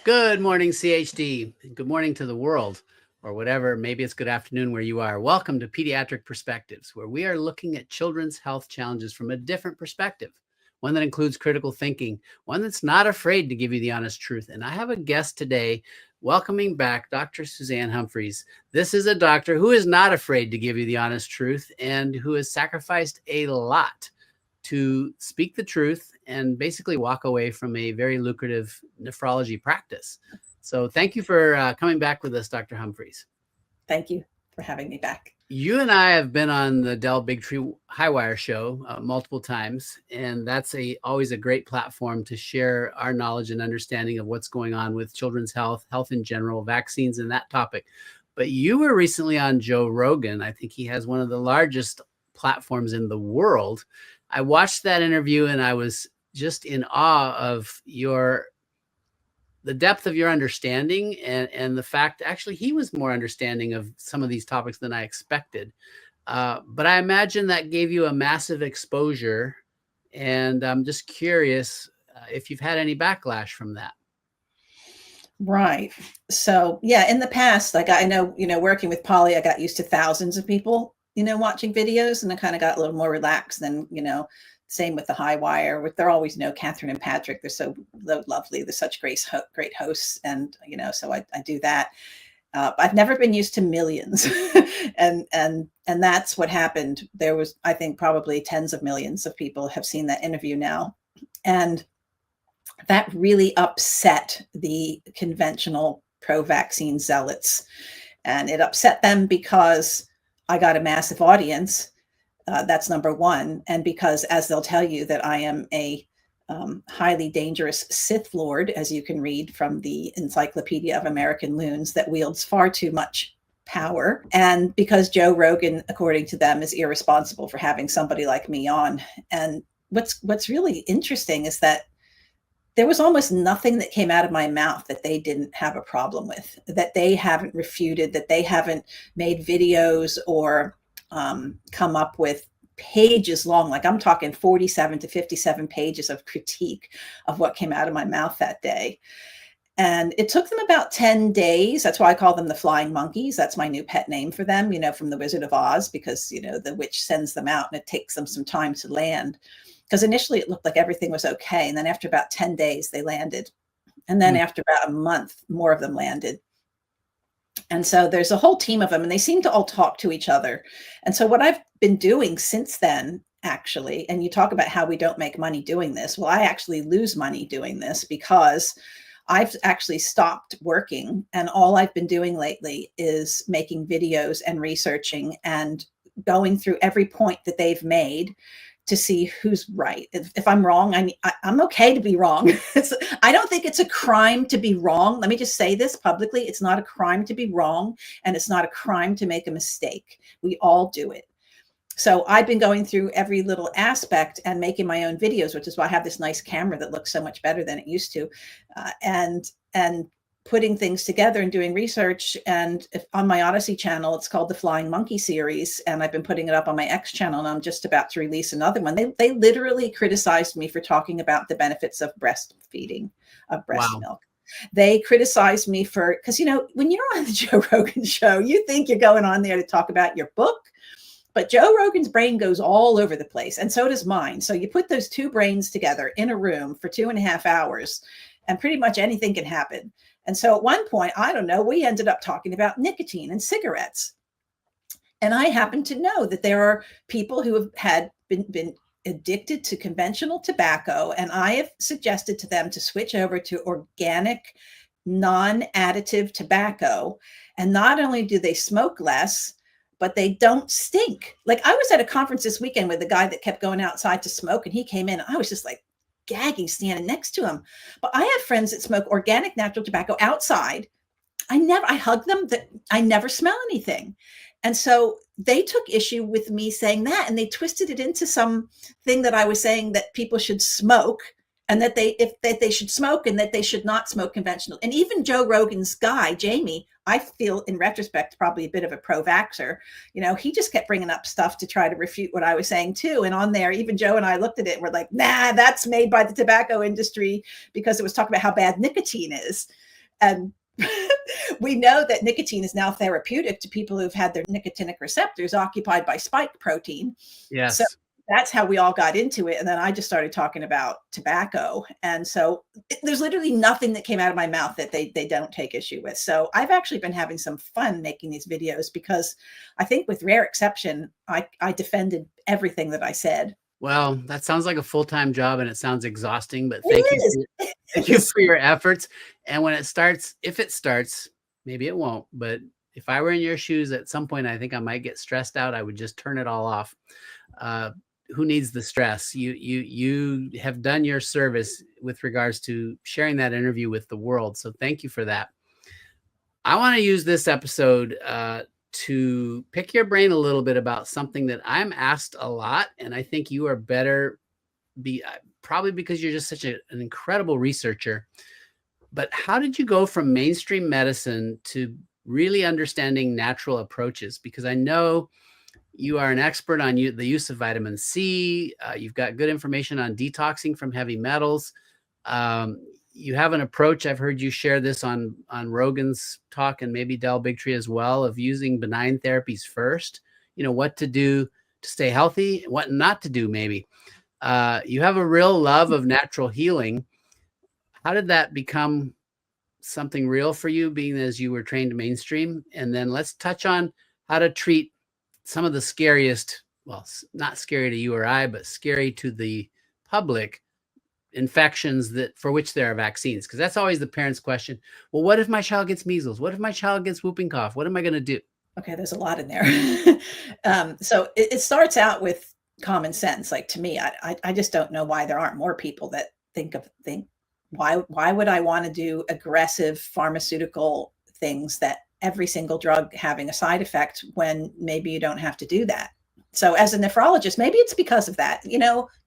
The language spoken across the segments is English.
Good morning, CHD. Good morning to the world, or whatever. Maybe it's good afternoon where you are. Welcome to Pediatric Perspectives, where we are looking at children's health challenges from a different perspective, one that includes critical thinking, one that's not afraid to give you the honest truth. And I have a guest today, welcoming back Dr. Suzanne Humphries. This is a doctor who is not afraid to give you the honest truth and who has sacrificed a lot to speak the truth and basically walk away from a very lucrative nephrology practice. So thank you for coming back with us, Dr. Humphries. Thank you for having me back. You and I have been on the Dell Big Tree Highwire show multiple times, and that's always a great platform to share our knowledge and understanding of what's going on with children's health, health in general, vaccines, and that topic. But you were recently on Joe Rogan. I think he has one of the largest platforms in the world. I watched that interview and I was just in awe of the depth of your understanding and the fact actually he was more understanding of some of these topics than I expected. But I imagine that gave you a massive exposure, and I'm just curious if you've had any backlash from that. Right. So yeah, in the past, like I know, working with Polly, I got used to thousands of people, watching videos, and I kind of got a little more relaxed than, same with the High Wire. They're always, Catherine and Patrick. They're so lovely. They're such great hosts. And, so I do that. I've never been used to millions. and that's what happened. There was, I think, probably tens of millions of people have seen that interview now. And that really upset the conventional pro-vaccine zealots. And it upset them because I got a massive audience. That's number one. And because, as they'll tell you, that I am a highly dangerous Sith Lord, as you can read from the Encyclopedia of American Loons, that wields far too much power. And because Joe Rogan, according to them, is irresponsible for having somebody like me on. And what's really interesting is that there was almost nothing that came out of my mouth that they didn't have a problem with, that they haven't refuted, that they haven't made videos or come up with pages long, like I'm talking 47 to 57 pages of critique of what came out of my mouth that day. And it took them about 10 days. That's why I call them the flying monkeys. That's my new pet name for them, from the Wizard of Oz, because, the witch sends them out and it takes them some time to land. Because initially it looked like everything was okay. And then after about 10 days, they landed. And then after about a month, more of them landed. And so there's a whole team of them, and they seem to all talk to each other. And so what I've been doing since then, actually, and you talk about how we don't make money doing this. Well, I actually lose money doing this because I've actually stopped working. And all I've been doing lately is making videos and researching and going through every point that they've made to see who's right. If I'm wrong, I'm okay to be wrong. I don't think it's a crime to be wrong. Let me just say this publicly. It's not a crime to be wrong, and it's not a crime to make a mistake. We all do it. So I've been going through every little aspect and making my own videos, which is why I have this nice camera that looks so much better than it used to, and putting things together and doing research. And on my Odyssey channel, it's called the Flying Monkey series. And I've been putting it up on my X channel, and I'm just about to release another one. They literally criticized me for talking about the benefits of breastfeeding, of breast milk. They criticized me because, when you're on the Joe Rogan show, you think you're going on there to talk about your book, but Joe Rogan's brain goes all over the place, and so does mine. So you put those two brains together in a room for 2.5 hours, and pretty much anything can happen. And so at one point, I don't know, we ended up talking about nicotine and cigarettes. And I happen to know that there are people who have been addicted to conventional tobacco. And I have suggested to them to switch over to organic, non-additive tobacco. And not only do they smoke less, but they don't stink. Like, I was at a conference this weekend with a guy that kept going outside to smoke, and he came in, and I was just like, gagging standing next to him. But I have friends that smoke organic natural tobacco outside. I hug them, that I never smell anything. And so they took issue with me saying that, and they twisted it into some thing that I was saying that people should smoke, and that they should smoke, and that they should not smoke conventional. And even Joe Rogan's guy, Jamie, I feel in retrospect, probably a bit of a pro-vaxxer. He just kept bringing up stuff to try to refute what I was saying too. And on there, even Joe and I looked at it and we're like, nah, that's made by the tobacco industry, because it was talking about how bad nicotine is. And we know that nicotine is now therapeutic to people who've had their nicotinic receptors occupied by spike protein. So Yes. that's how we all got into it. And then I just started talking about tobacco. And so there's literally nothing that came out of my mouth that they don't take issue with. So I've actually been having some fun making these videos because I think with rare exception, I defended everything that I said. Well, that sounds like a full-time job and it sounds exhausting, but It is. thank you for your efforts. And when it starts, if it starts, maybe it won't, but if I were in your shoes at some point, I think I might get stressed out. I would just turn it all off. Who needs the stress? You have done your service with regards to sharing that interview with the world. So thank you for that. I want to use this episode to pick your brain a little bit about something that I'm asked a lot, and I think you are better probably because you're just such an incredible researcher. But how did you go from mainstream medicine to really understanding natural approaches? Because I know you are an expert on the use of vitamin C. You've got good information on detoxing from heavy metals. You have an approach, I've heard you share this on Rogan's talk and maybe Del Bigtree as well, of using benign therapies first, what to do to stay healthy, what not to do maybe. You have a real love of natural healing. How did that become something real for you, being as you were trained mainstream? And then let's touch on how to treat some of the scariest, well, not scary to you or I, but scary to the public infections that for which there are vaccines, because that's always the parents' question. Well, what if my child gets measles? What if my child gets whooping cough? What am I going to do? Okay, there's a lot in there. So it starts out with common sense. Like, to me, I just don't know why there aren't more people that think why would I want to do aggressive pharmaceutical things that every single drug having a side effect when maybe you don't have to do that. So as a nephrologist, maybe it's because of that. You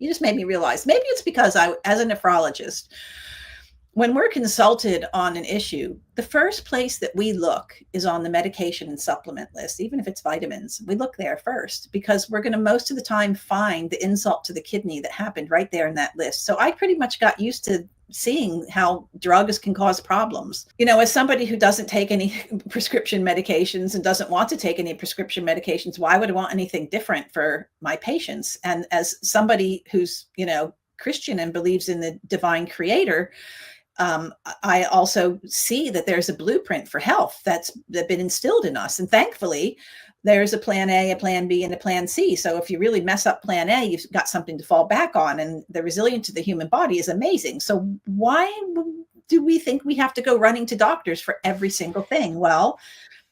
just made me realize maybe it's because as a nephrologist, when we're consulted on an issue, the first place that we look is on the medication and supplement list. Even if it's vitamins, we look there first because we're going to most of the time find the insult to the kidney that happened right there in that list. So I pretty much got used to seeing how drugs can cause problems. As somebody who doesn't take any prescription medications and doesn't want to take any prescription medications, why would I want anything different for my patients? And as somebody who's, Christian and believes in the divine creator, I also see that there's a blueprint for health that's been instilled in us. And thankfully, there's a plan A, a plan B, and a plan C. So if you really mess up plan A, you've got something to fall back on. And the resilience of the human body is amazing. So why do we think we have to go running to doctors for every single thing? Well,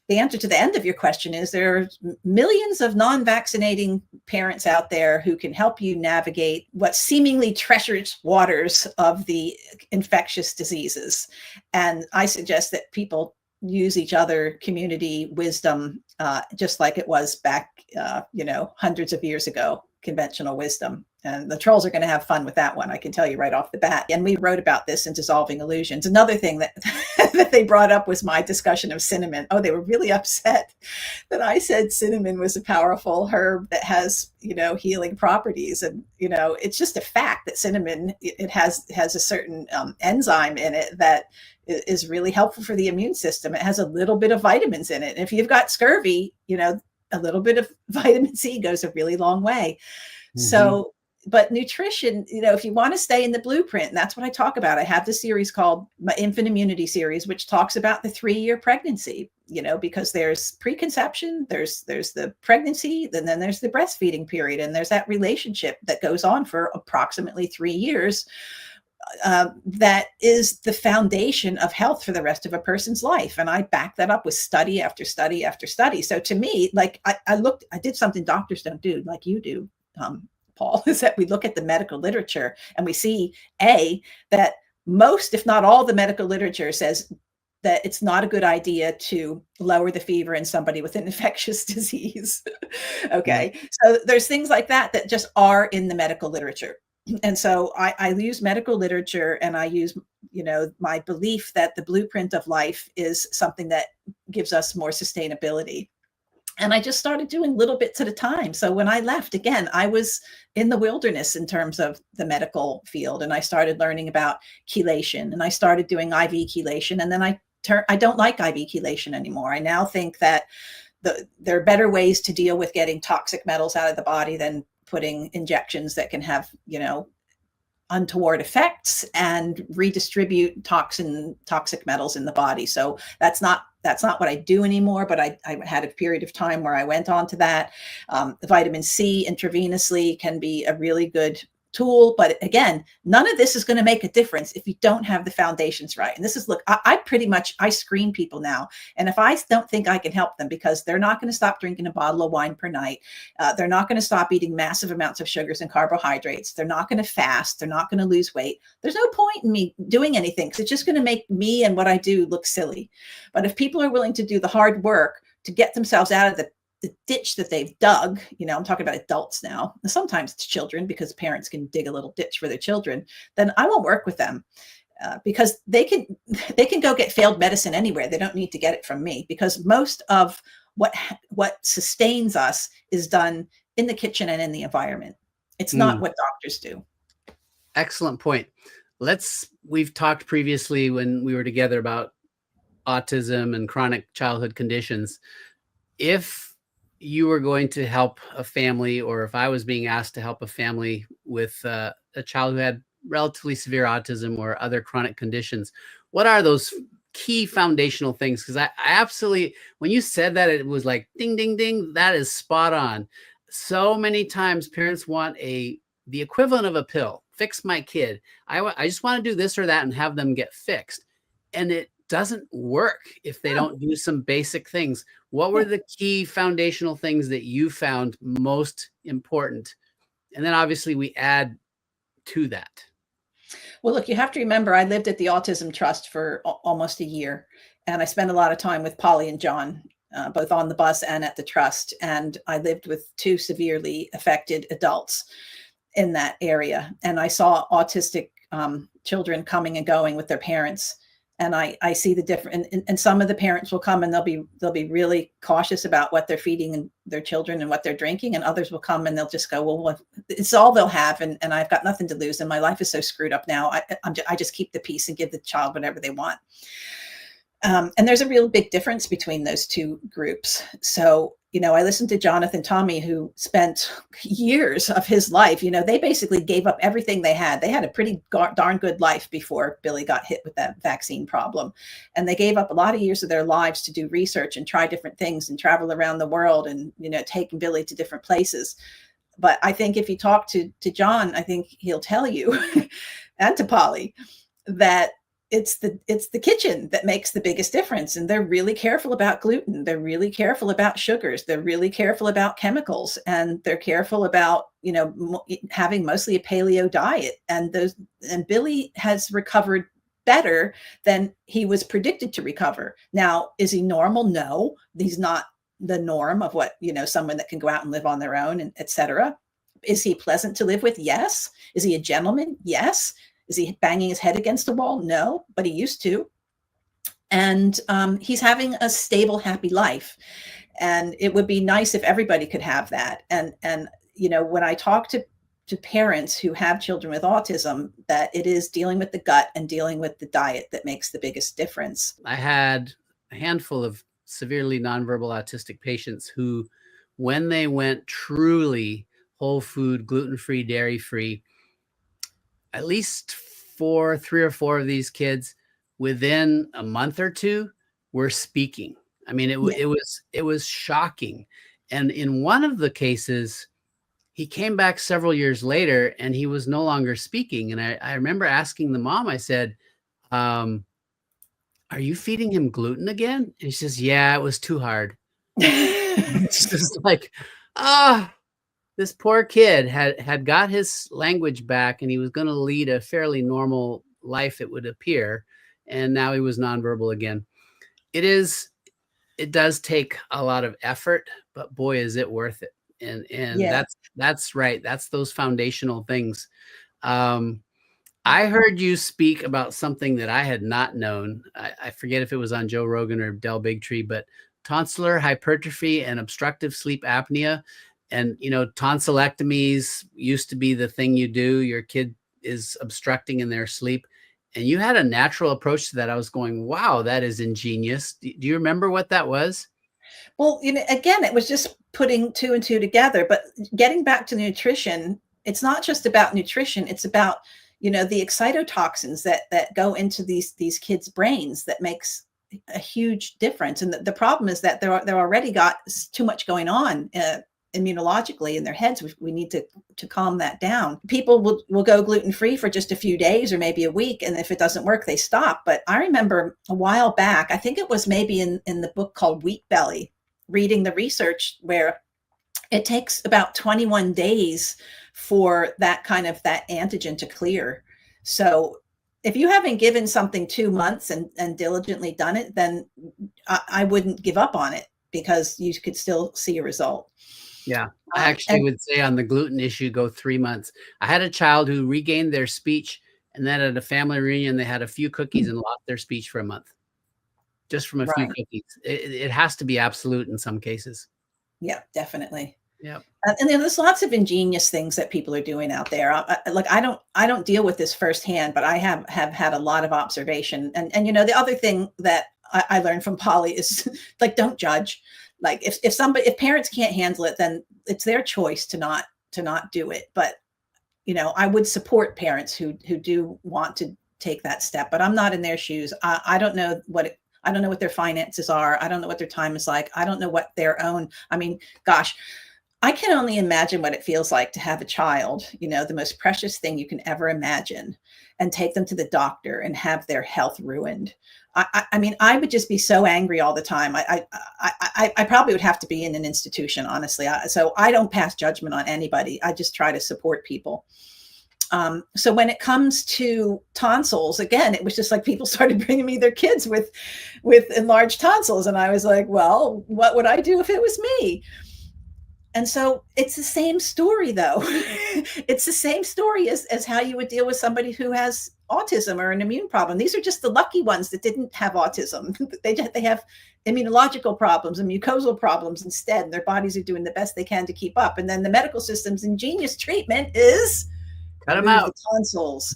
the answer to the end of your question is there are millions of non-vaccinating parents out there who can help you navigate what seemingly treacherous waters of the infectious diseases. And I suggest that people use each other, community wisdom, just like it was back, hundreds of years ago, conventional wisdom. And the trolls are going to have fun with that one, I can tell you right off the bat. And we wrote about this in Dissolving Illusions. Another thing that that they brought up was my discussion of cinnamon. Oh, they were really upset that I said cinnamon was a powerful herb that has, healing properties. And, it's just a fact that cinnamon, it has a certain enzyme in it that is really helpful for the immune system. It has a little bit of vitamins in it. And if you've got scurvy, a little bit of vitamin C goes a really long way. Mm-hmm. So, but nutrition, if you want to stay in the blueprint, and that's what I talk about. I have this series called my Infant Immunity series, which talks about the 3-year pregnancy, because there's preconception, there's the pregnancy, and then there's the breastfeeding period. And there's that relationship that goes on for approximately 3 years. That is the foundation of health for the rest of a person's life. And I back that up with study after study after study. So to me, like I did something doctors don't do like you do, Paul, is that we look at the medical literature and we see that most, if not all, the medical literature says that it's not a good idea to lower the fever in somebody with an infectious disease. Okay. So there's things like that just are in the medical literature. And so I use medical literature and I use, my belief that the blueprint of life is something that gives us more sustainability. And I just started doing little bits at a time. So when I left, again, I was in the wilderness in terms of the medical field. And I started learning about chelation and I started doing IV chelation. And then I I don't like IV chelation anymore. I now think that there are better ways to deal with getting toxic metals out of the body than putting injections that can have, untoward effects and redistribute toxic metals in the body. So that's not what I do anymore, but I had a period of time where I went on to that. The vitamin C intravenously can be a really good tool, but again, none of this is going to make a difference if you don't have the foundations right. And this is, look, I screen people now, and if I don't think I can help them, because they're not going to stop drinking a bottle of wine per night, they're not going to stop eating massive amounts of sugars and carbohydrates, they're not going to fast, they're not going to lose weight, there's no point in me doing anything, because it's just going to make me and what I do look silly. But if people are willing to do the hard work to get themselves out of the ditch that they've dug, I'm talking about adults now, and sometimes it's children, because parents can dig a little ditch for their children, then I won't work with them, because they can go get failed medicine anywhere. They don't need to get it from me, because most of what sustains us is done in the kitchen and in the environment. It's not what doctors do. Excellent point. We've talked previously when we were together about autism and chronic childhood conditions. If you were going to help a family, or if I was being asked to help a family with a child who had relatively severe autism or other chronic conditions, what are those key foundational things? Because I absolutely, when you said that, it was like, ding, ding, ding, that is spot on. So many times parents want the equivalent of a pill. Fix my kid. I just want to do this or that and have them get fixed. And it doesn't work if they don't do some basic things. What were the key foundational things that you found most important? And then obviously we add to that. Well, look, you have to remember, I lived at the Autism Trust for almost a year, and I spent a lot of time with Polly and John, both on the bus and at the trust. And I lived with 2 severely affected adults in that area. And I saw autistic children coming and going with their parents. And I see the difference. And some of the parents will come and they'll be really cautious about what they're feeding their children and what they're drinking. And others will come and they'll just go, well, it's all they'll have. And I've got nothing to lose. And my life is so screwed up now. I just keep the peace and give the child whatever they want. And there's a real big difference between those 2 groups. So, I listened to Jonathan Tommy, who spent years of his life, they basically gave up everything they had. They had a pretty darn good life before Billy got hit with that vaccine problem. And they gave up a lot of years of their lives to do research and try different things and travel around the world and, taking Billy to different places. But I think if you talk to John, I think he'll tell you and to Polly that it's the kitchen that makes the biggest difference. And they're really careful about gluten. They're really careful about sugars. They're really careful about chemicals, and they're careful about, having mostly a paleo diet. And Billy has recovered better than he was predicted to recover. Now, is he normal? No, he's not the norm of what, someone that can go out and live on their own, and et cetera. Is he pleasant to live with? Yes. Is he a gentleman? Yes. Is he banging his head against the wall? No, but he used to. And he's having a stable, happy life. And it would be nice if everybody could have that. And when I talk to parents who have children with autism, that it is dealing with the gut and dealing with the diet that makes the biggest difference. I had a handful of severely nonverbal autistic patients who, when they went truly whole food, gluten-free, dairy-free, at least 3 or 4 of these kids within a month or 2 were speaking. I mean, it was shocking. And in one of the cases, he came back several years later and he was no longer speaking. And I remember asking the mom, I said, are you feeding him gluten again? And she says, yeah, it was too hard. It's just like, this poor kid had got his language back and he was going to lead a fairly normal life, it would appear. And now he was nonverbal again. It does take a lot of effort, but boy, is it worth it. And Yeah. that's right. That's those foundational things. I heard you speak about something that I had not known. I forget if it was on Joe Rogan or Del Bigtree, but tonsillar hypertrophy and obstructive sleep apnea. And, tonsillectomies used to be the thing you do. Your kid is obstructing in their sleep. And you had a natural approach to that. I was going, wow, that is ingenious. Do you remember what that was? Well, again, it was just putting two and two together. But getting back to nutrition, it's not just about nutrition. It's about, the excitotoxins that go into these kids' brains that makes a huge difference. And the problem is that they're already got too much going on immunologically in their heads. We need to calm that down. People will go gluten-free for just a few days or maybe a week, and if it doesn't work, they stop. But I remember a while back, I think it was maybe in the book called Wheat Belly, reading the research where it takes about 21 days for that antigen to clear. So if you haven't given something 2 months and diligently done it, then I wouldn't give up on it, because you could still see a result. Yeah, I actually would say on the gluten issue, go 3 months. I had a child who regained their speech, and then at a family reunion, they had a few cookies and lost their speech for a month, just from a few cookies. It has to be absolute in some cases. Yeah, definitely. Yeah. And there's lots of ingenious things that people are doing out there. I don't deal with this firsthand, but I have had a lot of observation. And the other thing that I learned from Polly is like, don't judge. Like if parents can't handle it, then it's their choice to not do it. But I would support parents who do want to take that step, but I'm not in their shoes. I don't know I don't know what their finances are. I don't know what their time is like. I don't know what their own, gosh, I can only imagine what it feels like to have a child, the most precious thing you can ever imagine, and take them to the doctor and have their health ruined. I would just be so angry all the time. I probably would have to be in an institution, honestly. So I don't pass judgment on anybody. I just try to support people. So when it comes to tonsils, again, it was just like people started bringing me their kids with enlarged tonsils. And I was like, well, what would I do if it was me? And so it's the same story, though. It's the same story as how you would deal with somebody who has autism or an immune problem. These are just the lucky ones that didn't have autism. They have immunological problems and mucosal problems instead. Their bodies are doing the best they can to keep up. And then the medical system's ingenious treatment is cut them out. The tonsils.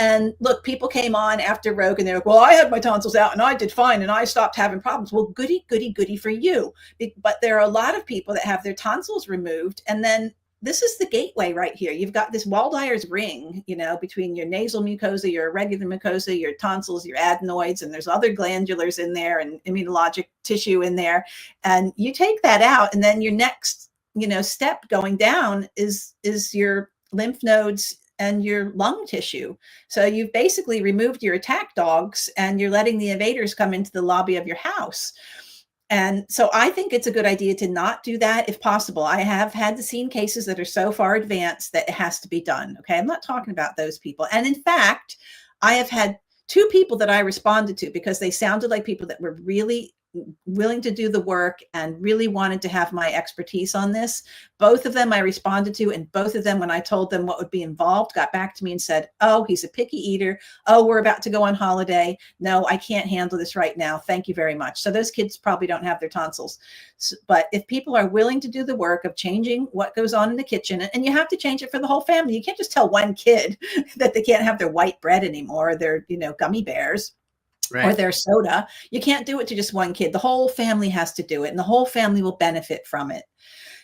And look, people came on after Rogue and they're like, well, I had my tonsils out and I did fine and I stopped having problems. Well, goody, goody, goody for you. But there are a lot of people that have their tonsils removed. And then this is the gateway right here. You've got this Waldeyer's ring, between your nasal mucosa, your irregular mucosa, your tonsils, your adenoids, and there's other glandulars in there and immunologic tissue in there. And you take that out, and then your next, step going down is your lymph nodes and your lung tissue. So you've basically removed your attack dogs and you're letting the invaders come into the lobby of your house. And so I think it's a good idea to not do that if possible. I have seen cases that are so far advanced that it has to be done. Okay. I'm not talking about those people. And in fact, I have had 2 people that I responded to because they sounded like people that were really willing to do the work and really wanted to have my expertise on this. Both of them I responded to, and both of them, when I told them what would be involved, got back to me and said, oh, he's a picky eater. Oh, we're about to go on holiday. No, I can't handle this right now. Thank you very much. So those kids probably don't have their tonsils. But if people are willing to do the work of changing what goes on in the kitchen, and you have to change it for the whole family. You can't just tell one kid that they can't have their white bread anymore, or their, gummy bears. Right. Or their soda. You can't do it to just one kid. The whole family has to do it, and the whole family will benefit from it.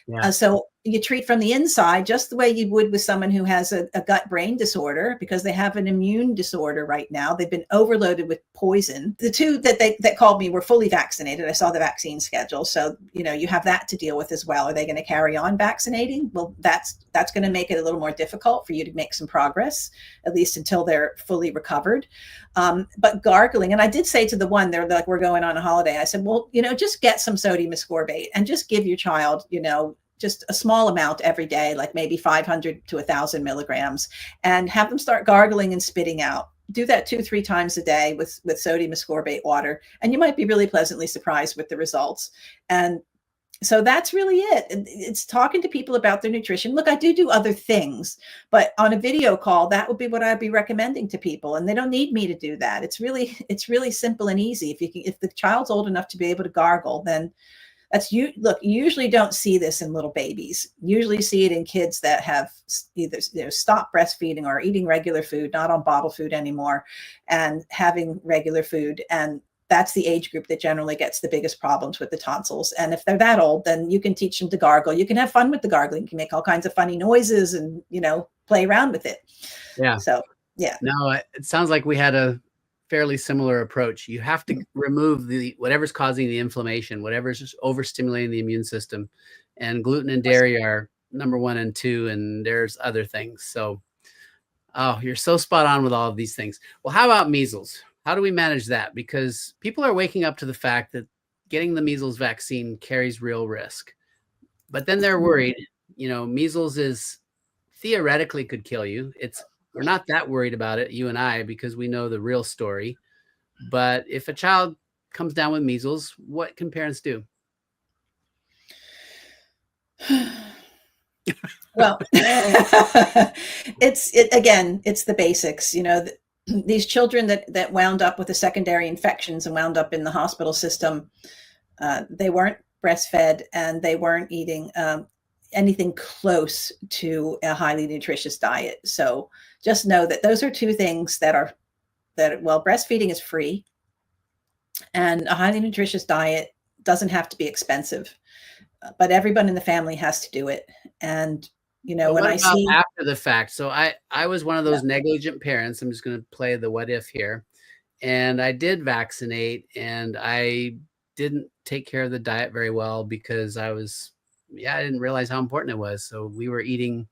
Yeah. So you treat from the inside just the way you would with someone who has a gut-brain disorder, because they have an immune disorder right now. They've been overloaded with poison. The 2 that called me were fully vaccinated. I saw the vaccine schedule. So, you have that to deal with as well. Are they going to carry on vaccinating? Well, that's going to make it a little more difficult for you to make some progress, at least until they're fully recovered. But gargling, and I did say to the one, they're like, we're going on a holiday. I said, well, just get some sodium ascorbate and just give your child, just a small amount every day, like maybe 500 to 1,000 milligrams, and have them start gargling and spitting out. Do that 2-3 times a day with sodium ascorbate water, and you might be really pleasantly surprised with the results. And so that's really it. It's talking to people about their nutrition. Look, I do other things, but on a video call, that would be what I'd be recommending to people. And they don't need me to do that. It's really simple and easy. If the child's old enough to be able to gargle, then That's you. Look, you usually don't see this in little babies. You usually see it in kids that have either stopped breastfeeding or eating regular food, not on bottle food anymore, and having regular food. And that's the age group that generally gets the biggest problems with the tonsils. And if they're that old, then you can teach them to gargle. You can have fun with the gargling. You can make all kinds of funny noises and, play around with it. Yeah. So, yeah. No, it sounds like we had a fairly similar approach. You have to remove whatever's causing the inflammation, whatever's just overstimulating the immune system. And gluten and dairy are number 1 and 2, and there's other things. So, oh, you're so spot on with all of these things. Well, how about measles? How do we manage that? Because people are waking up to the fact that getting the measles vaccine carries real risk. But then they're worried, measles is theoretically could kill you. We're not that worried about it, you and I, because we know the real story. But if a child comes down with measles, what can parents do? Well, it's the basics. These children that wound up with the secondary infections and wound up in the hospital system, they weren't breastfed and they weren't eating anything close to a highly nutritious diet. So just know that those are two things that breastfeeding is free, and a highly nutritious diet doesn't have to be expensive, but everyone in the family has to do it. And when I see after the fact, so I was one of those negligent parents. I'm just going to play the what if here, and I did vaccinate, and I didn't take care of the diet very well because I didn't realize how important it was. So we were eating,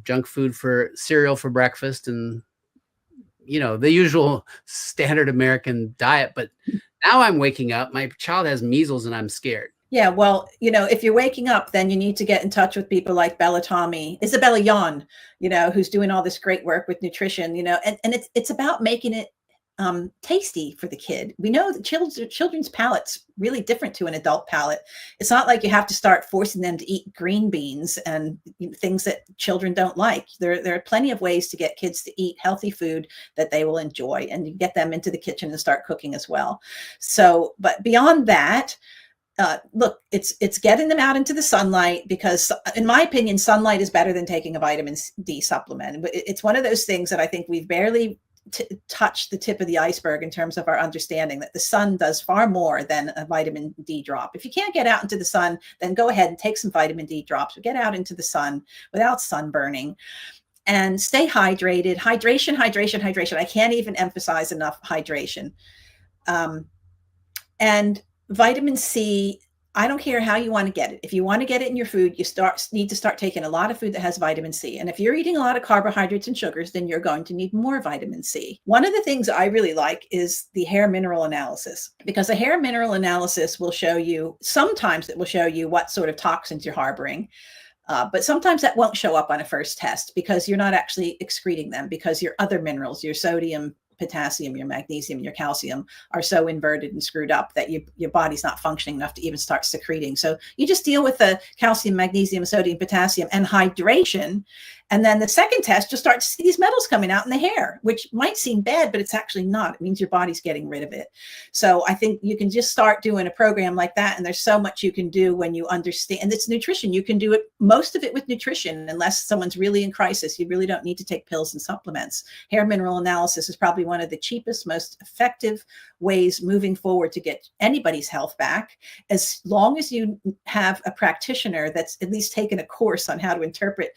junk food for cereal for breakfast and, the usual standard American diet. But now I'm waking up, my child has measles and I'm scared. Yeah, well, if you're waking up, then you need to get in touch with people like Isabella Yon, who's doing all this great work with nutrition, and it's about making it tasty for the kid. We know that children's palate's really different to an adult palate. It's not like you have to start forcing them to eat green beans and things that children don't like. There are plenty of ways to get kids to eat healthy food that they will enjoy, and you get them into the kitchen and start cooking as well. So, but beyond that, look, it's getting them out into the sunlight, because in my opinion, sunlight is better than taking a vitamin D supplement. But it's one of those things that I think we've barely touch the tip of the iceberg in terms of our understanding that the sun does far more than a vitamin D drop. If you can't get out into the sun, then go ahead and take some vitamin D drops, but get out into the sun without sunburning and stay hydrated. Hydration. I can't even emphasize enough hydration. And vitamin C, I don't care how you want to get it. If you want to get it in your food, you need to start taking a lot of food that has vitamin C. And if you're eating a lot of carbohydrates and sugars, then you're going to need more vitamin C. One of the things I really like is the hair mineral analysis, because a hair mineral analysis will show you, sometimes it will show you what sort of toxins you're harboring. But sometimes that won't show up on a first test because you're not actually excreting them, because your other minerals, your sodium, potassium, your magnesium, your calcium are so inverted and screwed up that your body's not functioning enough to even start secreting. So you just deal with the calcium, magnesium, sodium, potassium, and hydration. And then the second test, you'll start to see these metals coming out in the hair, which might seem bad, but it's actually not. It means your body's getting rid of it. So I think you can just start doing a program like that. And there's so much you can do when you understand. And it's nutrition. You can do it, most of it with nutrition, unless someone's really in crisis. You really don't need to take pills and supplements. Hair mineral analysis is probably one of the cheapest, most effective ways moving forward to get anybody's health back, as long as you have a practitioner that's at least taken a course on how to interpret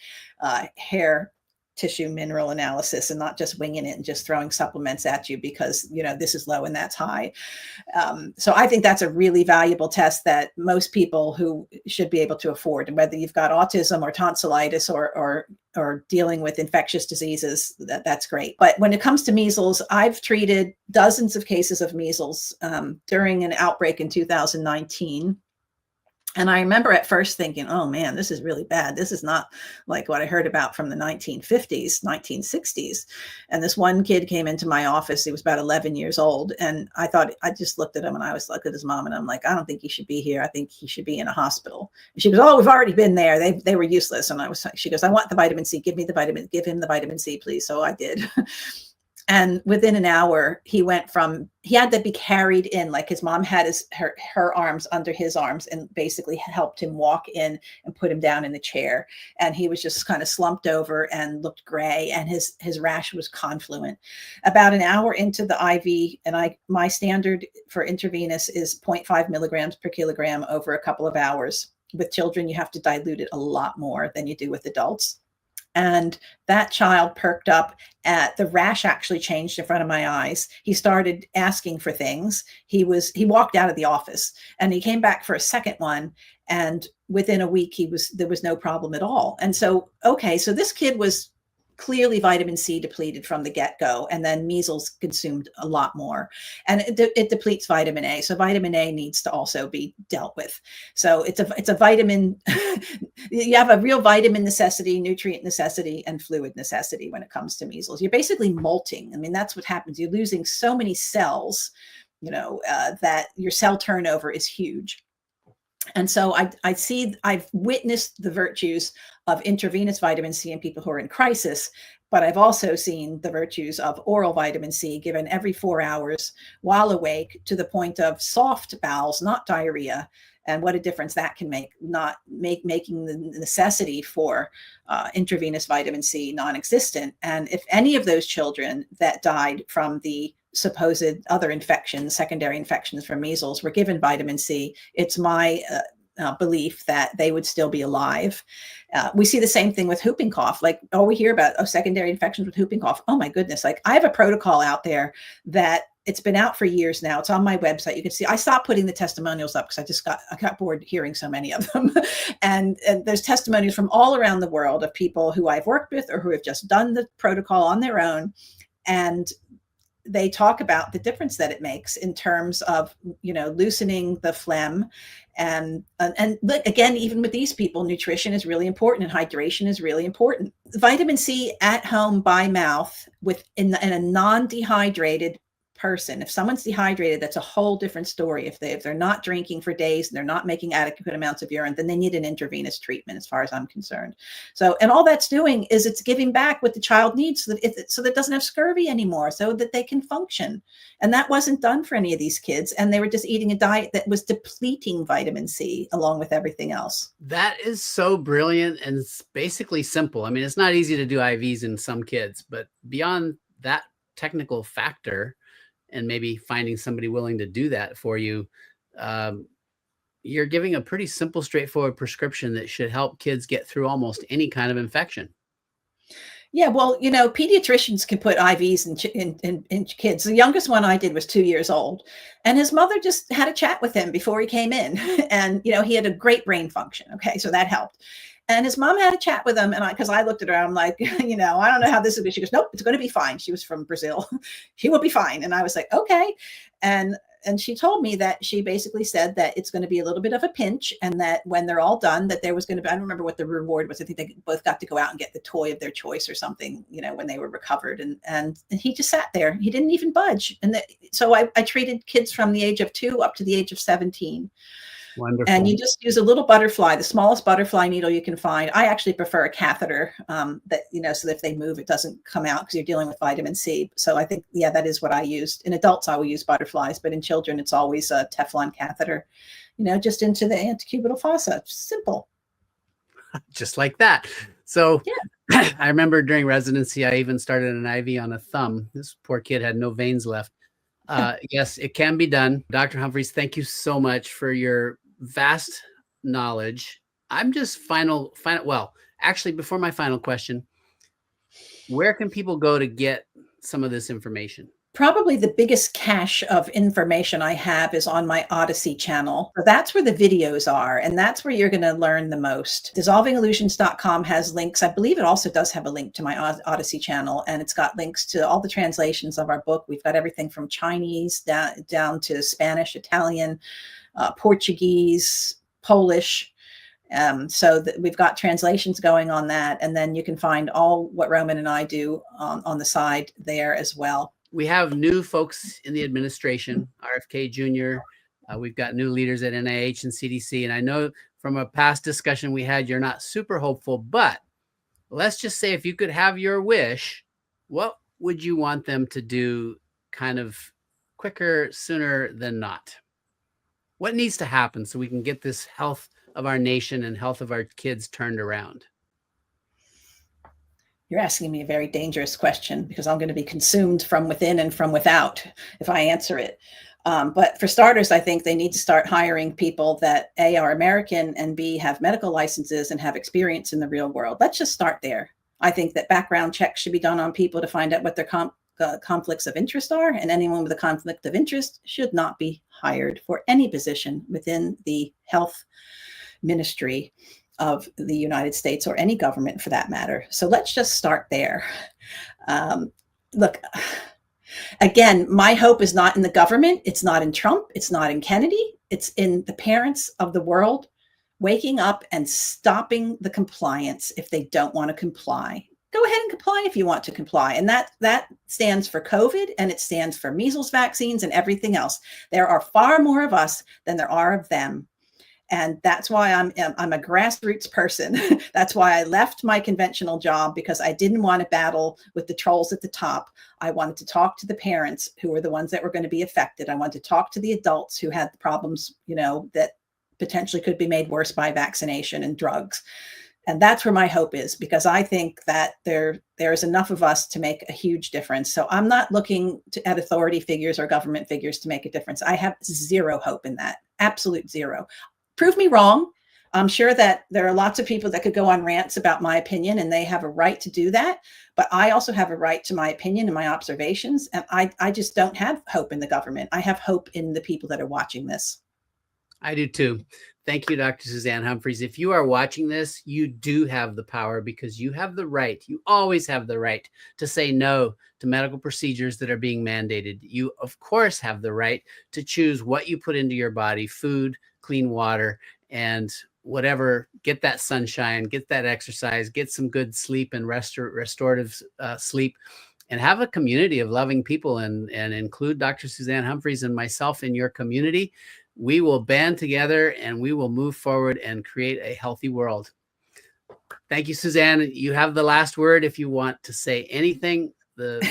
hair tissue mineral analysis and not just winging it and just throwing supplements at you because, this is low and that's high. So I think that's a really valuable test that most people who should be able to afford, and whether you've got autism or tonsillitis or dealing with infectious diseases, that's great. But when it comes to measles, I've treated dozens of cases of measles during an outbreak in 2019. And I remember at first thinking, oh man, this is really bad. This is not like what I heard about from the 1950s, 1960s. And this one kid came into my office. He was about 11 years old. And I just looked at him and I was like at his mom and I'm like, I don't think he should be here. I think he should be in a hospital. And she goes, oh, we've already been there. They were useless. And she goes, I want the vitamin C. Give him the vitamin C, please. So I did. And within an hour, he had to be carried in, like his mom had her arms under his arms and basically helped him walk in and put him down in the chair. And he was just kind of slumped over and looked gray, and his rash was confluent. About an hour into the IV, and my standard for intravenous is 0.5 milligrams per kilogram over a couple of hours. With children, you have to dilute it a lot more than you do with adults. And that child perked up. The rash actually changed in front of my eyes. He started asking for things. He walked out of the office, and he came back for a second one. And within a week, there was no problem at all. And so, okay, so this kid was clearly vitamin C depleted from the get-go, and then measles consumed a lot more, and it depletes vitamin A. So vitamin A needs to also be dealt with. So it's a vitamin. You have a real vitamin necessity, nutrient necessity, and fluid necessity when it comes to measles. You're basically molting. I mean, that's what happens. You're losing so many cells, that your cell turnover is huge. And so I've witnessed the virtues of intravenous vitamin C in people who are in crisis, but I've also seen the virtues of oral vitamin C given every 4 hours while awake, to the point of soft bowels, not diarrhea, and what a difference that can make, making the necessity for intravenous vitamin C non-existent. And if any of those children that died from the supposed other infections, secondary infections from measles, were given vitamin C, it's my belief that they would still be alive. We see the same thing with whooping cough. Like, we hear about secondary infections with whooping cough. Oh my goodness. Like, I have a protocol out there that it's been out for years now. It's on my website. You can see, I stopped putting the testimonials up because I got bored hearing so many of them. and there's testimonies from all around the world of people who I've worked with or who have just done the protocol on their own. And they talk about the difference that it makes in terms of, loosening the phlegm. And look, again, even with these people, nutrition is really important and hydration is really important. Vitamin C at home by mouth in a non-dehydrated person. If someone's dehydrated, that's a whole different story. If they're not drinking for days and they're not making adequate amounts of urine, then they need an intravenous treatment, as far as I'm concerned. So, and all that's doing is it's giving back what the child needs, so that it doesn't have scurvy anymore, so that they can function. And that wasn't done for any of these kids. And they were just eating a diet that was depleting vitamin C along with everything else. That is so brilliant, and it's basically simple. I mean, it's not easy to do IVs in some kids, but beyond that technical factor, and maybe finding somebody willing to do that for you, you're giving a pretty simple, straightforward prescription that should help kids get through almost any kind of infection. Yeah, well, pediatricians can put IVs in kids. The youngest one I did was 2 years old, and his mother just had a chat with him before he came in. And, he had a great brain function. Okay, so that helped. And his mom had a chat with him, and because I looked at her, I'm like, I don't know how this will be. She goes, nope, it's going to be fine. She was from Brazil. She will be fine. And I was like, okay. And she told me that she basically said that it's going to be a little bit of a pinch, and that when they're all done, that there was going to be, I don't remember what the reward was. I think they both got to go out and get the toy of their choice or something, when they were recovered. And he just sat there. He didn't even budge. And so I treated kids from the age of 2 up to the age of 17. Wonderful. And you just use a little butterfly, the smallest butterfly needle you can find. I actually prefer a catheter that, so that if they move, it doesn't come out, because you're dealing with vitamin C. So I think, that is what I used. In adults, I will use butterflies, but in children, it's always a Teflon catheter, just into the antecubital fossa. Simple. Just like that. So yeah. I remember during residency, I even started an IV on a thumb. This poor kid had no veins left. Yes, it can be done. Dr. Humphries, thank you so much for your vast knowledge. I'm just well, actually, before my final question, where can people go to get some of this information? Probably the biggest cache of information I have is on my Odyssey channel. So that's where the videos are, and that's where you're going to learn the most. Dissolvingillusions.com has links. I believe it also does have a link to my Odyssey channel, and it's got links to all the translations of our book. We've got everything from Chinese down to Spanish, Italian, Portuguese, Polish. So we've got translations going on that, and then you can find all what Roman and I do on the side there as well. We have new folks in the administration, RFK Jr. We've got new leaders at NIH and CDC. And I know from a past discussion we had, you're not super hopeful, but let's just say if you could have your wish, what would you want them to do kind of quicker, sooner than not? What needs to happen so we can get this health of our nation and health of our kids turned around? You're asking me a very dangerous question because I'm going to be consumed from within and from without if I answer it. But for starters, I think they need to start hiring people that A, are American, and B, have medical licenses and have experience in the real world. Let's just start there. I think that background checks should be done on people to find out what their conflicts of interest are, and anyone with a conflict of interest should not be hired for any position within the health ministry of the United States, or any government for that matter. So let's just start there. Look, again, my hope is not in the government. It's not in Trump. It's not in Kennedy. It's in the parents of the world waking up and stopping the compliance if they don't want to comply. Go ahead and comply if you want to comply. And that stands for COVID, and it stands for measles vaccines and everything else. There are far more of us than there are of them. And that's why I'm a grassroots person. That's why I left my conventional job, because I didn't want to battle with the trolls at the top. I wanted to talk to the parents who were the ones that were going to be affected. I wanted to talk to the adults who had the problems, that potentially could be made worse by vaccination and drugs. And that's where my hope is, because I think that there is enough of us to make a huge difference. So I'm not looking at authority figures or government figures to make a difference. I have zero hope in that. Absolute zero. Prove me wrong. I'm sure that there are lots of people that could go on rants about my opinion, and they have a right to do that. But I also have a right to my opinion and my observations. And I just don't have hope in the government. I have hope in the people that are watching this. I do too. Thank you, Dr. Suzanne Humphries. If you are watching this, you do have the power, because you have the right. You always have the right to say no to medical procedures that are being mandated. You, of course, have the right to choose what you put into your body: food, clean water, and whatever. Get that sunshine, get that exercise, get some good sleep and restorative sleep, and have a community of loving people, and include Dr. Suzanne Humphries and myself in your community. We will band together and we will move forward and create a healthy world. Thank you, Suzanne. You have the last word. If you want to say anything, the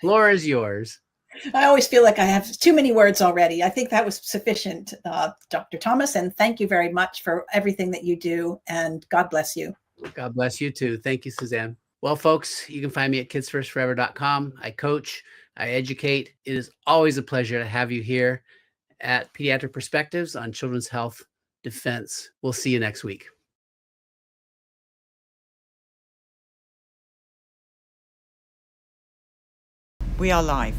floor is yours. I always feel like I have too many words already. I think that was sufficient, Dr. Thomas, and thank you very much for everything that you do, and God bless you. God bless you too. Thank you, Suzanne. Well, folks, you can find me at kidsfirstforever.com. I coach, I educate. It is always a pleasure to have you here at Pediatric Perspectives on Children's Health Defense. We'll see you next week. We are live.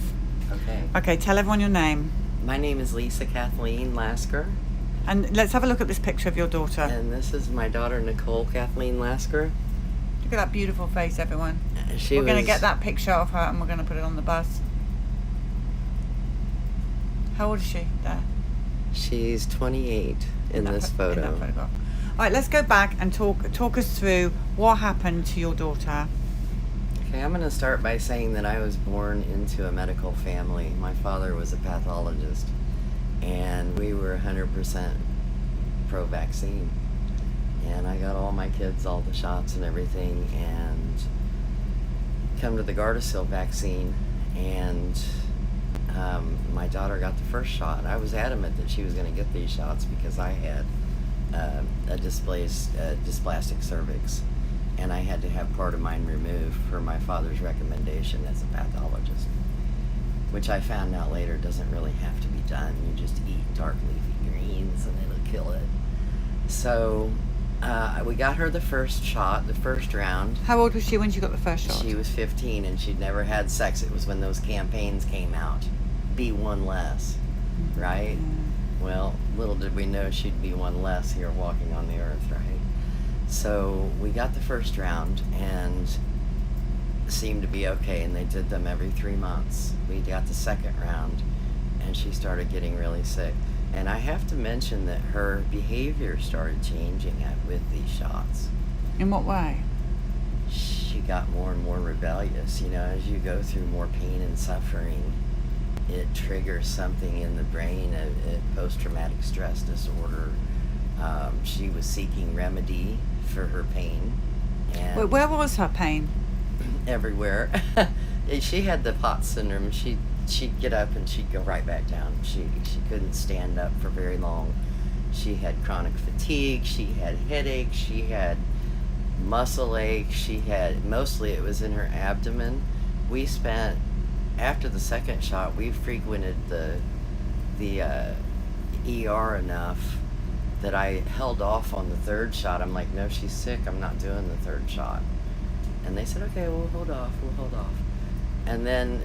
Okay, tell everyone your name. My name is Lisa Kathleen Lasker. And let's have a look at this picture of your daughter. And this is my daughter, Nicole Kathleen Lasker. Look at that beautiful face, everyone. We're going to get that picture of her and we're going to put it on the bus. How old is she? There. She's 28 in this photo. In that photograph. All right, let's go back and talk us through what happened to your daughter. Okay, I'm going to start by saying that I was born into a medical family. My father was a pathologist, and we were 100% pro-vaccine. And I got all my kids all the shots and everything, and come to the Gardasil vaccine, and my daughter got the first shot. I was adamant that she was going to get these shots because I had a dysplastic cervix, and I had to have part of mine removed per my father's recommendation as a pathologist, which I found out later doesn't really have to be done. You just eat dark leafy greens and it'll kill it. So we got her the first shot, the first round. How old was she when she got the first shot? She was 15 and she'd never had sex. It was when those campaigns came out. Be one less, right? Well, little did we know she'd be one less here walking on the earth, right? So we got the first round and seemed to be okay, and they did them every 3 months. We got the second round and she started getting really sick. And I have to mention that her behavior started changing with these shots. In what way? She got more and more rebellious. You know, as you go through more pain and suffering, it triggers something in the brain, a post-traumatic stress disorder. She was seeking remedy for her pain. And where was her pain? everywhere. She had the POTS syndrome. She'd get up and she'd go right back down. She couldn't stand up for very long. She had chronic fatigue. She had headaches. She had muscle ache. She had, mostly it was in her abdomen. We spent, after the second shot, we frequented the ER enough that I held off on the third shot. I'm like, no, she's sick. I'm not doing the third shot. And they said, okay, we'll hold off. And then,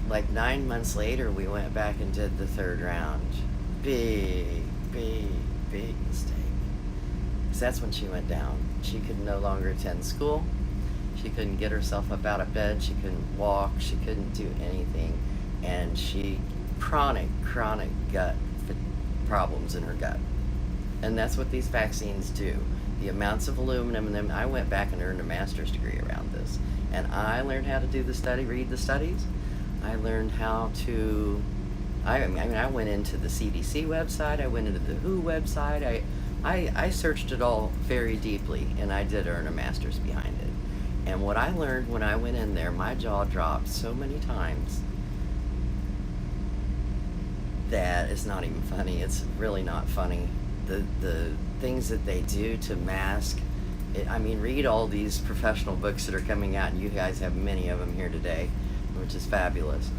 like 9 months later, we went back and did the third round. Big mistake. Because that's when she went down. She could no longer attend school. She couldn't get herself up out of bed. She couldn't walk. She couldn't do anything. And she, chronic gut problems in her gut. And that's what these vaccines do. The amounts of aluminum in them. I went back and earned a master's degree around this. And I learned how to do the study, read the studies. I learned how to, I went into the CDC website. I went into the WHO website. I searched it all very deeply, and I did earn a master's behind it. And what I learned when I went in there, my jaw dropped so many times that it's not even funny. It's really not funny. The things that they do to mask it, I mean, read all these professional books that are coming out, and you guys have many of them here today, which is fabulous.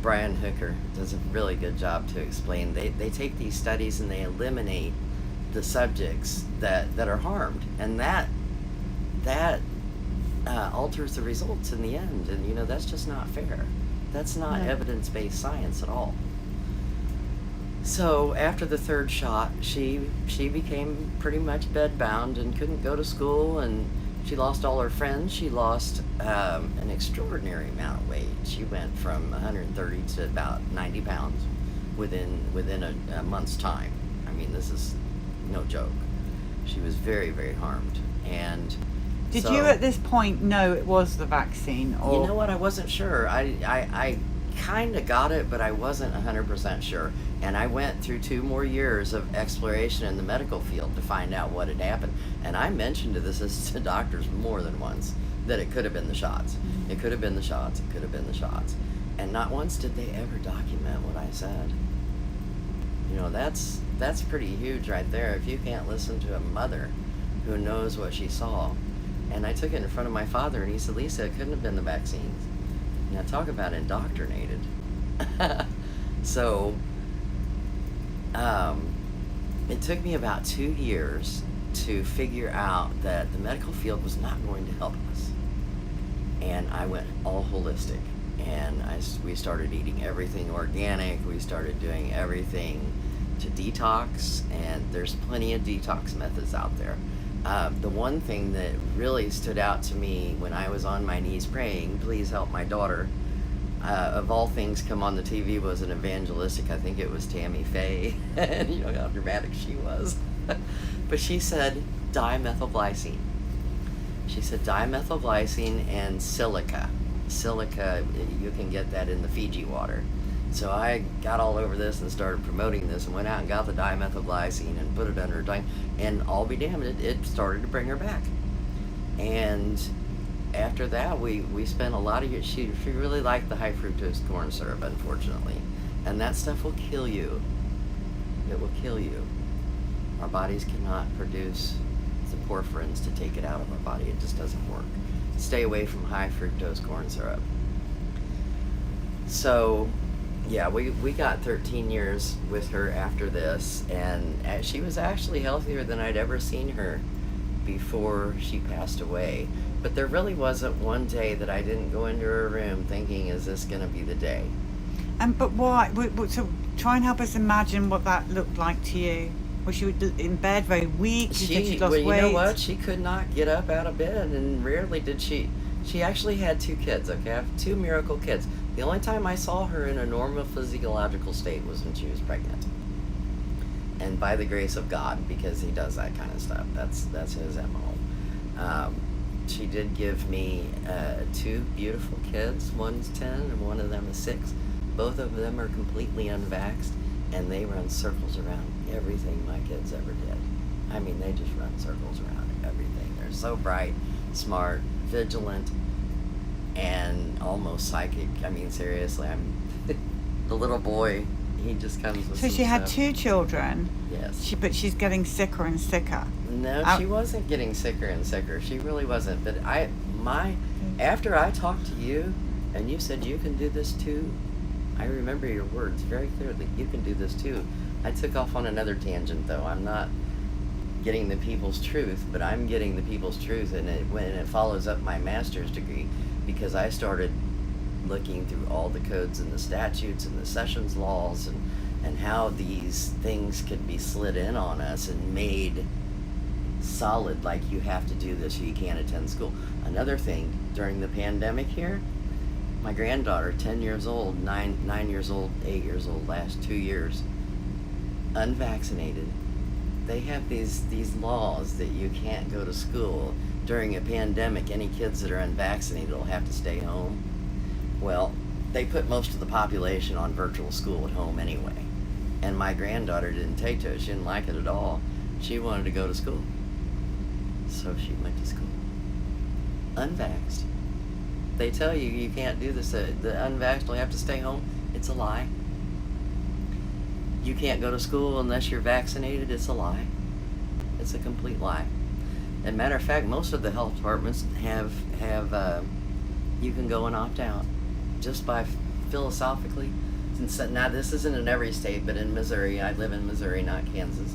Brian Hooker does a really good job to explain. They take these studies and they eliminate the subjects that are harmed, and that alters the results in the end. And that's just not fair. That's not evidence-based science at all. So after the third shot, she became pretty much bedbound and couldn't go to school, and she lost all her friends. She lost an extraordinary amount of weight. She went from 130 to about 90 pounds within a month's time. I mean, this is no joke. She was very, very harmed. And did you at this point know it was the vaccine? Or? You know what? I wasn't sure. I kind of got it, but I wasn't 100% sure. And I went through 2 more years of exploration in the medical field to find out what had happened. And I mentioned to doctors more than once that it could have been the shots. It could have been the shots. It could have been the shots. And not once did they ever document what I said. That's pretty huge right there. If you can't listen to a mother who knows what she saw. And I took it in front of my father, and he said, Lisa, it couldn't have been the vaccines. Now talk about indoctrinated. So it took me about 2 years to figure out that the medical field was not going to help us. And I went all holistic. And we started eating everything organic. We started doing everything to detox. And there's plenty of detox methods out there. The one thing that really stood out to me when I was on my knees praying, please help my daughter, of all things come on the TV, was an evangelistic. I think it was Tammy Faye, and you know how dramatic she was. But she said dimethylglycine. She said dimethylglycine and silica. Silica, you can get that in the Fiji water. So I got all over this and started promoting this and went out and got the dimethylglycine and put it under her tongue, and I'll be damned, it started to bring her back. And after that, we spent a lot of years. She really liked the high fructose corn syrup, unfortunately, and that stuff will kill you. It will kill you. Our bodies cannot produce the porphyrins to take it out of our body. It just doesn't work. Stay away from high fructose corn syrup. So yeah, we got 13 years with her after this, and she was actually healthier than I'd ever seen her before she passed away. But there really wasn't one day that I didn't go into her room thinking, is this going to be the day? But why? So try and help us imagine what that looked like to you. Was she in bed, very weak? She lost weight? You know what? She could not get up out of bed, and rarely did she. She actually had 2 kids, okay? I have 2 miracle kids. The only time I saw her in a normal physiological state was when she was pregnant. And by the grace of God, because he does that kind of stuff. That's his MO. She did give me 2 beautiful kids. One's 10 and one of them is 6. Both of them are completely unvaxxed, and they run circles around everything my kids ever did. I mean, they just run circles around everything. They're so bright, smart, vigilant. and almost psychic. I mean, seriously, I'm the little boy. He just comes with. So some she had stuff. 2 children. Yes. But she's getting sicker and sicker. No, I- she wasn't getting sicker and sicker. She really wasn't. But after I talked to you, and you said you can do this too. I remember your words very clearly. You can do this too. I took off on another tangent, though. I'm not getting the people's truth, but I'm getting the people's truth, and it follows up my master's degree, because I started looking through all the codes and the statutes and the sessions laws and how these things could be slid in on us and made solid, like you have to do this or you can't attend school. Another thing, during the pandemic here, my granddaughter, 10 years old, 9 years old, 8 years old, last 2 years, unvaccinated. They have these laws that you can't go to school during a pandemic. Any kids that are unvaccinated will have to stay home. Well, they put most of the population on virtual school at home anyway. And my granddaughter didn't take to it. She didn't like it at all. She wanted to go to school. So she went to school. Unvaxxed. They tell you you can't do this. The unvaxxed will have to stay home. It's a lie. You can't go to school unless you're vaccinated. It's a lie. It's a complete lie. And matter of fact, most of the health departments have you can go and opt out just by philosophically. Now this isn't in every state, but in Missouri, I live in Missouri, not Kansas.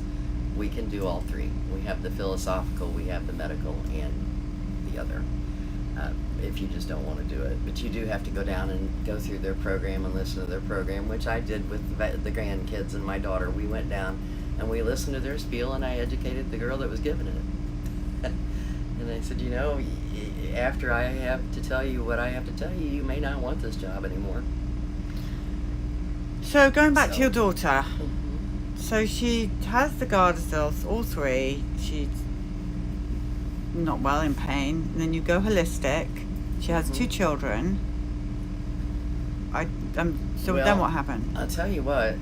We can do all three. We have the philosophical, we have the medical, and the other. If you just don't want to do it, but you do have to go down and go through their program and listen to their program, which I did with the grandkids and my daughter. We went down and we listened to their spiel, and I educated the girl that was giving it. And I said, after I have to tell you what I have to tell you, you may not want this job anymore. So going back to your daughter, Mhm. so she has the Gardasil, all 3. She's not well, in pain. And then you go holistic. She has 2 children. So Well, then what happened? I'll tell you what,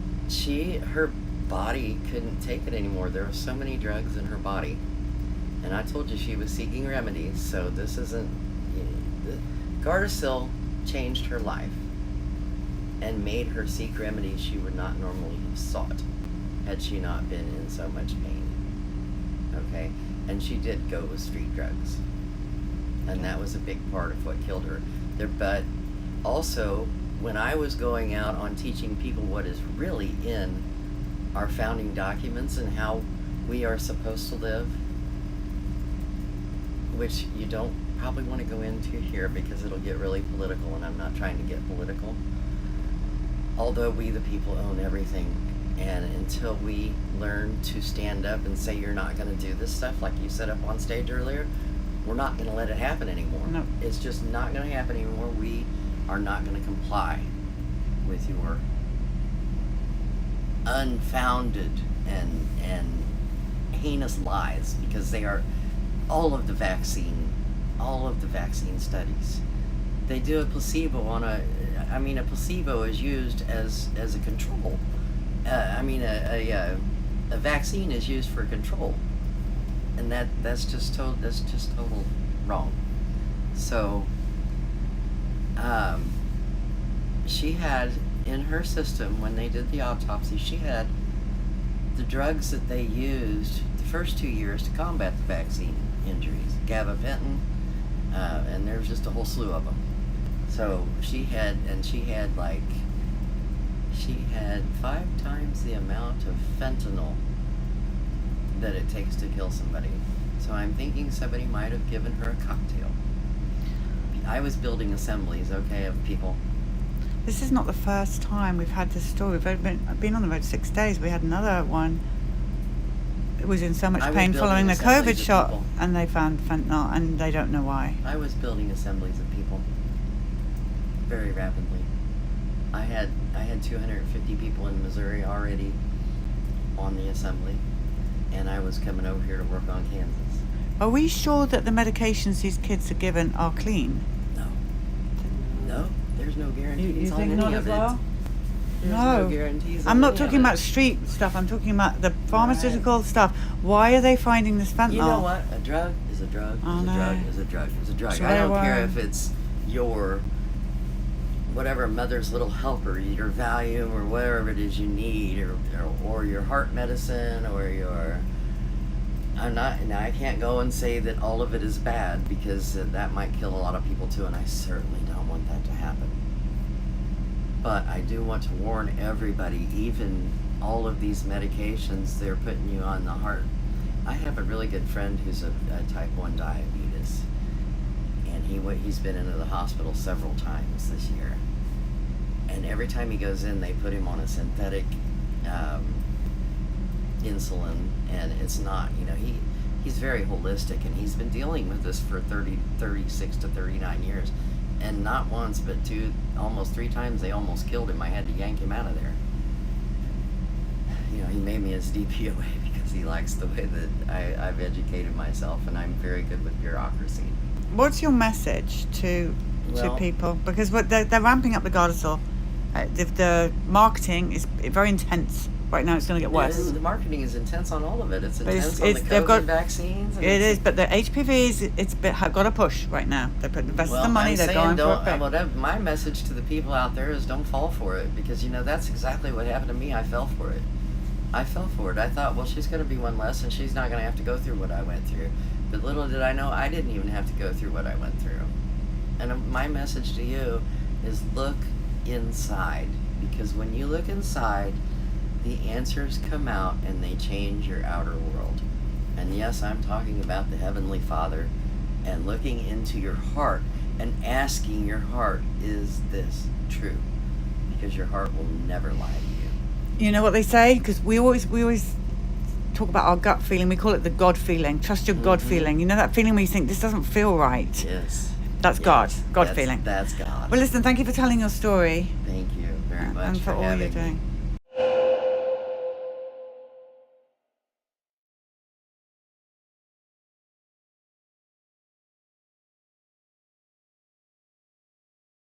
her body couldn't take it anymore. There were so many drugs in her body. And I told you she was seeking remedies, so this isn't... Gardasil changed her life and made her seek remedies she would not normally have sought had she not been in so much pain. Okay? And she did go with street drugs. And that was a big part of what killed her. But also, when I was going out on teaching people what is really in our founding documents and how we are supposed to live, which you don't probably want to go into here because it'll get really political, and I'm not trying to get political. Although we the people own everything, and until we learn to stand up and say you're not going to do this stuff like you said up on stage earlier, we're not going to let it happen anymore. No. It's just not going to happen anymore. We are not going to comply with your unfounded and heinous lies, because they are all of the vaccine studies. They do a placebo on a placebo is used as a control. A vaccine is used for control, and that's just total wrong. So, she had in her system, when they did the autopsy, she had the drugs that they used the first 2 years to combat the vaccine injuries, gabapentin, and there's just a whole slew of them. So she had 5 times the amount of fentanyl that it takes to kill somebody. So I'm thinking somebody might have given her a cocktail. I was building assemblies, okay, of people. This is not the first time we've had this story. I've been on the road 6 days. We had another one. It was in so much I was pain building following the assemblies COVID of shot, people. and they found fentanyl, and they don't know why. I was building assemblies of people very rapidly. I had 250 people in Missouri already on the assembly, and I was coming over here to work on Kansas. Are we sure that the medications these kids are given are clean? No, there's no guarantees on think any not of as it. well? There's No. no guarantees. I'm on not any of talking it. about street stuff. I'm talking about the pharmaceutical stuff. Why are they finding this fentanyl? You know what? A drug is a drug. Oh, Is a no. drug. Is a drug. Is a drug. So I don't why- care if it's your whatever mother's little helper, your Valium or whatever it is you need, or your heart medicine, or your, I can't go and say that all of it is bad, because that might kill a lot of people too, and I certainly don't want that to happen. But I do want to warn everybody, even all of these medications they're putting you on the heart. I have a really good friend who's a type 1 diabetes, and he's been into the hospital several times this year. And every time he goes in, they put him on a synthetic insulin, and it's not, he's very holistic, and he's been dealing with this for 36 to 39 years. And not once, but almost 3 times, they almost killed him. I had to yank him out of there. He made me his DPOA because he likes the way that I've educated myself, and I'm very good with bureaucracy. What's your message to people? Because they're ramping up the Gardasil. The marketing is very intense right now. It's going to get worse. The marketing is intense on all of it. It's intense on the COVID vaccines. It is, but the HPVs, it's got a push right now. They put the best of the money. They're going for it. My message to the people out there is don't fall for it, because that's exactly what happened to me. I fell for it. I thought, well, she's going to be one less, and she's not going to have to go through what I went through. But little did I know, I didn't even have to go through what I went through. And my message to you is look inside, because when you look inside, the answers come out and they change your outer world. And yes, I'm talking about the Heavenly Father, and looking into your heart and asking your heart, is this true? Because your heart will never lie to you. You know what they say? Because we always talk about our gut feeling. We call it the God feeling. Trust your God feeling. You know that feeling where you think, this doesn't feel right? Yes. That's God feeling. That's God. Well, listen, thank you for telling your story. Thank you very much and for all you're doing.